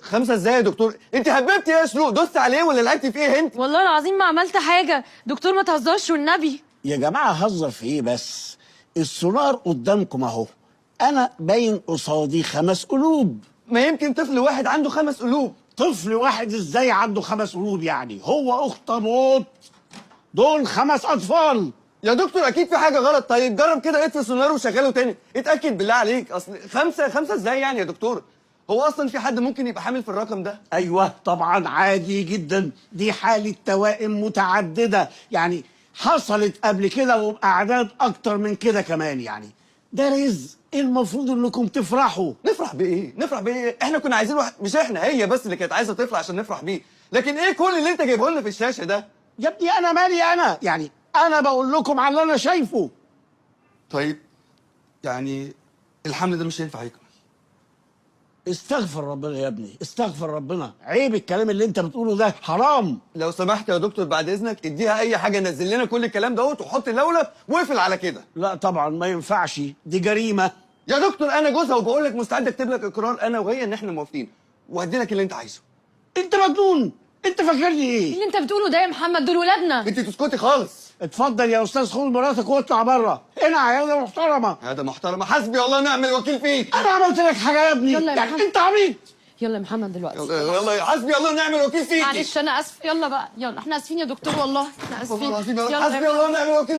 5 ازاي يا دكتور؟ انت هببتي ايه يا شروق؟ دوست عليه ولا لعبتي في ايه انت؟ والله العظيم ما عملت حاجه. دكتور ما تهزرش والنبي. يا جماعة هزر في ايه بس؟ السونار قدامكم اهو، انا باين قصادي 5 قلوب. ما يمكن طفل واحد عنده 5 قلوب. طفل واحد ازاي عنده 5 قلوب يعني؟ هو اخطبوط، دول 5 اطفال. يا دكتور اكيد في حاجه غلط. طيب جرب كده اطفي السونار وشغله تاني، اتاكد بالله عليك. اصل 5 ازاي يعني يا دكتور؟ هو اصلا في حد ممكن يبقى حامل في الرقم ده؟ ايوه طبعا عادي جدا، دي حالة توائم متعددة يعني، حصلت قبل كده وبأعداد اكتر من كده كمان يعني. ده رزق، المفروض انكم تفرحوا. نفرح بايه؟ نفرح بايه؟ احنا كنا عايزين واحد، مش احنا، هي بس اللي كانت عايزه طفل عشان نفرح بيه. لكن ايه كل اللي انت جايبه لنا في الشاشه ده؟ يا ابني انا مالي انا يعني، انا بقول لكم على اللي انا شايفه. طيب يعني الحمل ده مش هينفع يكمل. استغفر ربنا يا ابني، استغفر ربنا، عيب الكلام اللي انت بتقوله ده، حرام. لو سمحت يا دكتور بعد اذنك اديها اي حاجه، نزل لنا كل الكلام دوت وحط اللولب واقفل على كده. لا طبعا ما ينفعش، دي جريمه. يا دكتور انا جوزها وبقول لك مستعد اكتب لك اقرار انا وهي ان احنا موافقين، وهدي لك اللي انت عايزه. انت مجنون، انت فاكرني ايه ايه؟ اللي انت بتقوله ده يا محمد؟ دول ولادنا. انت تسكتي خالص. اتفضل يا استاذ، خد مراتك واطلع بره، هنا عياده محترمه. هذا محترمه، حسبي الله ونعم الوكيل فيك. انا عملت لك حاجه يا ابني؟ يلا يا يعني محمد. انت عبيط. يلا يا محمد دلوقتي. يلا حسبي الله ونعم الوكيل فيك. معلش انا اسف. يلا بقى، يلا احنا اسفين يا دكتور، والله احنا اسفين. والله العظيم يلا حسبي الله ونعم الوكيل.